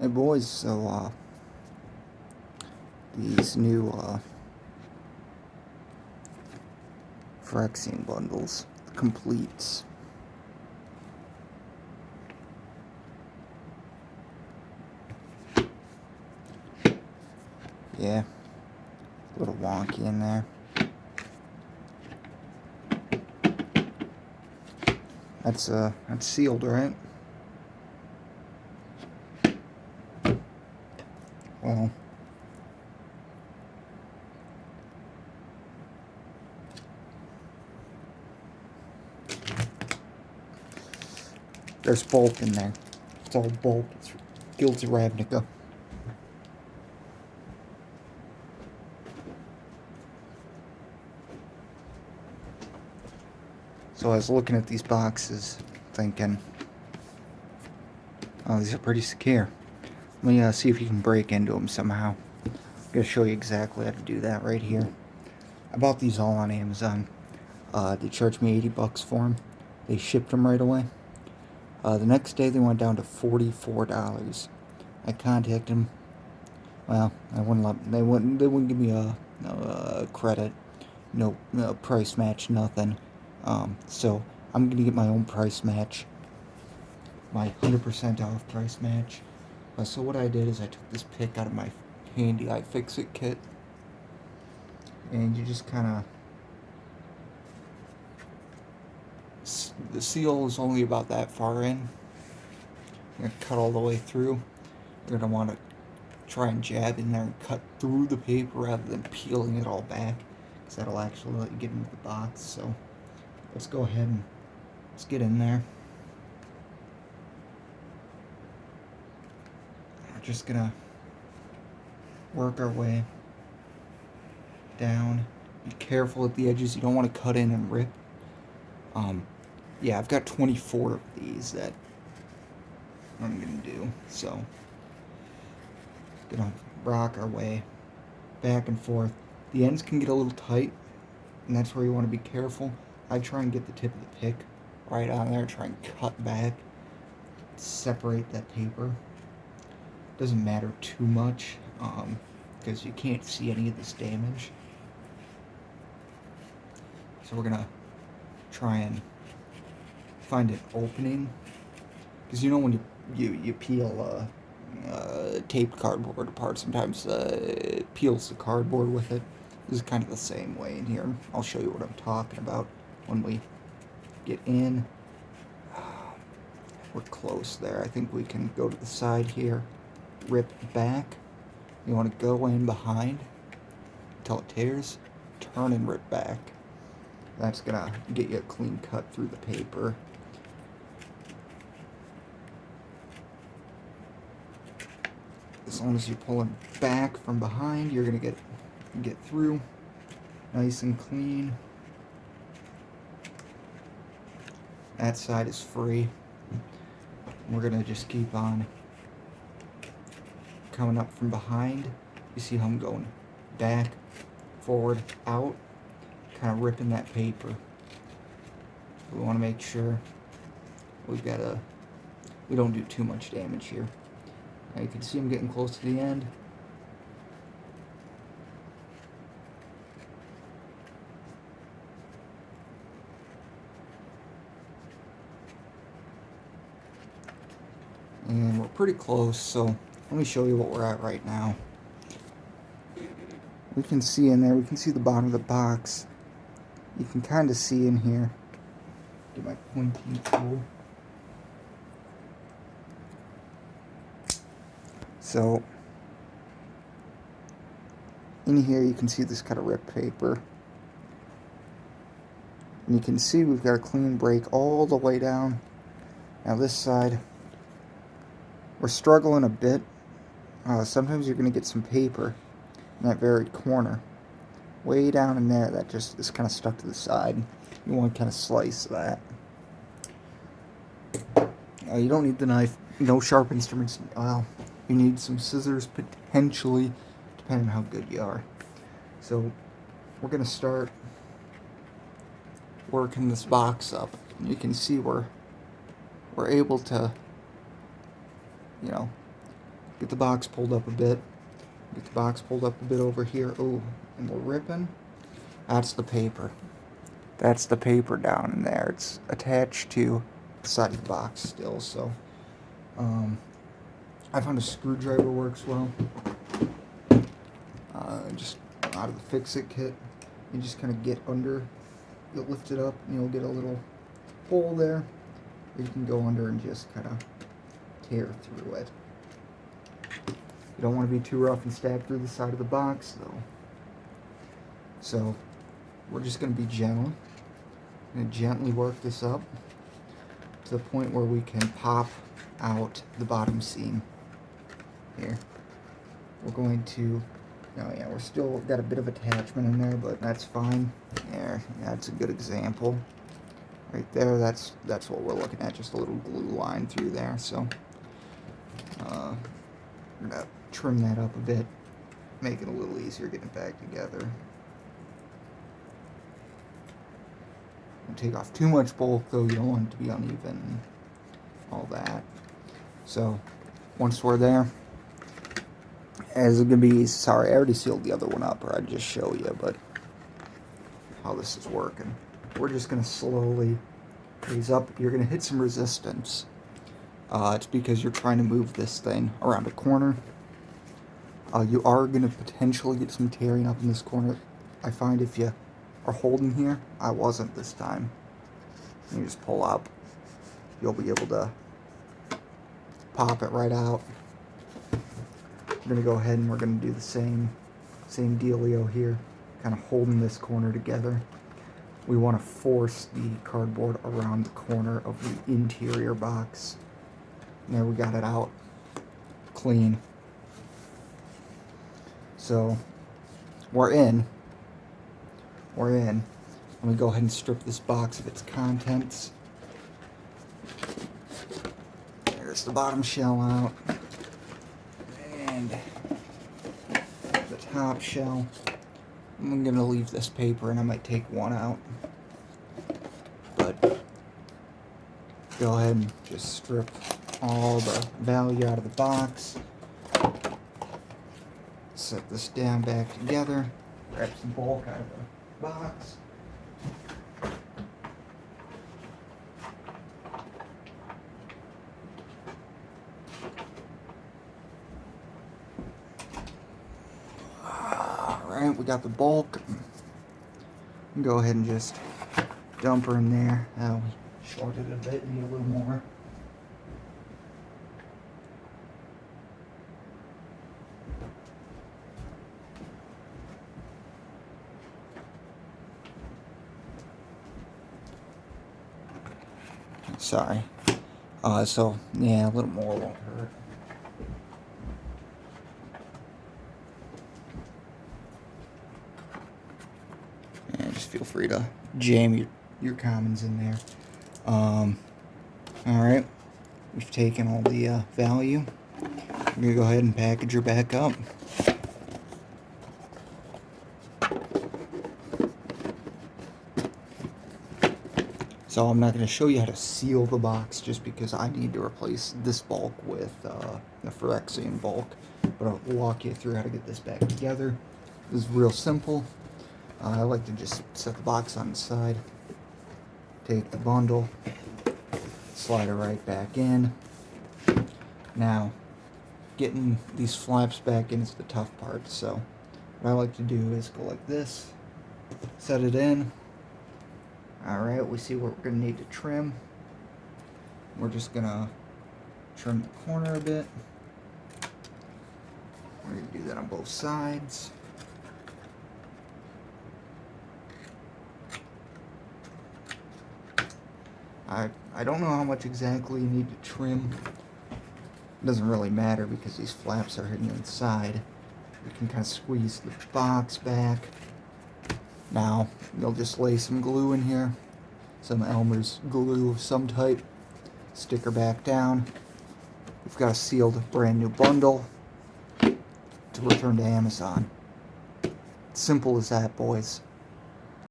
Hey boys, so these new Phyrexian bundles, the Compleats. Yeah, a little wonky in there. That's sealed, right? Well, there's bulk in there. It's all bulk. It's Guilds of Ravnica. So I was looking at these boxes, thinking, oh, these are pretty secure. Let me see if you can break into them somehow. I'm going to show you exactly how to do that right here. I bought these all on Amazon. They charged me $80 for them. They shipped them right away. The next day they went down to $44. I contacted them. Well, I wouldn't let. They wouldn't give me a credit, no price match, nothing. So I'm gonna get my own price match, my 100% off price match. So what I did is I took this pick out of my handy iFixit kit, and you just kind of. The seal is only about that far in. You're gonna cut all the way through. You're gonna want to try and jab in there and cut through the paper rather than peeling it all back, because that'll actually let you get into the box. So let's go ahead and let's get in there. We're just gonna work our way down. Be careful at the edges. You don't want to cut in and rip. Yeah, I've got 24 of these that I'm gonna do. So gonna rock our way back and forth. The ends can get a little tight, and that's where you want to be careful. I try and get the tip of the pick right on there, try and cut back, separate that paper. Doesn't matter too much, because you can't see any of this damage. So we're gonna try and find an opening, because you know when you peel taped cardboard apart, sometimes it peels the cardboard with it. This is kind of the same way in here. I'll show you what I'm talking about when we get in. We're close there. I think we can go to the side here, rip back. You want to go in behind until it tears, turn and rip back. That's gonna get you a clean cut through the paper. As long as you're pulling back from behind, you're gonna get through nice and clean. That side is free. We're gonna just keep on coming up from behind. You see how I'm going back, forward, out, kind of ripping that paper. We want to make sure we don't do too much damage here. Now you can see I'm getting close to the end. And we're pretty close, so let me show you what we're at right now. We can see in there, we can see the bottom of the box. You can kind of see in here. Get my pointing tool. So, in here you can see this kind of ripped paper. And you can see we've got a clean break all the way down. Now this side, we're struggling a bit. Sometimes you're going to get some paper in that very corner. Way down in there, that just is kind of stuck to the side. You want to kind of slice that. You don't need the knife. No sharp instruments. Well, you need some scissors, potentially, depending on how good you are. So, we're going to start working this box up. You can see we're able to, Get the box pulled up a bit. Get the box pulled up a bit over here. Oh, and we're ripping. That's the paper. That's the paper down in there. It's attached to the side of the box still, so I found a screwdriver works well. Just out of the fix-it kit, you just kind of get under, you'll lift it up, and you'll get a little hole there. You can go under and just kind of tear through it. You don't want to be too rough and stab through the side of the box, though. So we're just going to be gentle. Going to gently work this up to the point where we can pop out the bottom seam. Here. We're going to, oh yeah, we're still got a bit of attachment in there, but that's fine. There, that's a good example. Right there, that's what we're looking at, just a little glue line through there. So we're gonna trim that up a bit, make it a little easier getting it back together. Don't take off too much bulk though, you don't want it to be uneven, all that. So once we're there, as it can be, sorry, I already sealed the other one up, or I'd just show you, but how this is working. We're just going to slowly raise up. You're going to hit some resistance. It's because you're trying to move this thing around a corner. You are going to potentially get some tearing up in this corner. I find if you are holding here, I wasn't this time. You just pull up. You'll be able to pop it right out. We're going to go ahead and we're going to do the same dealio here, kind of holding this corner together. We want to force the cardboard around the corner of the interior box. And there, we got it out clean. So we're in. Let me go ahead and strip this box of its contents. There's the bottom shell out. And the top shell. I'm going to leave this paper and I might take one out. But go ahead and just strip all the value out of the box. Set this down back together. Grab some bulk out of the box. Alright, we got the bulk. Go ahead and just dump her in there. We shorted it a bit, need a little more. Sorry. So, yeah, a little more won't hurt. And just feel free to jam your commons in there. Alright. We've taken all the value. I'm going to go ahead and package her back up. So I'm not going to show you how to seal the box just because I need to replace this bulk with the Phyrexian bulk. But I'll walk you through how to get this back together. This is real simple. I like to just set the box on the side, take the bundle, slide it right back in. Now, getting these flaps back in is the tough part. So what I like to do is go like this, set it in. Alright, we see what we're going to need to trim. We're just going to trim the corner a bit. We're going to do that on both sides. I don't know how much exactly you need to trim. It doesn't really matter because these flaps are hidden inside. You can kind of squeeze the box back. Now, you'll just lay some glue in here, some Elmer's glue of some type, stick her back down. We've got a sealed brand new bundle to return to Amazon. Simple as that, boys.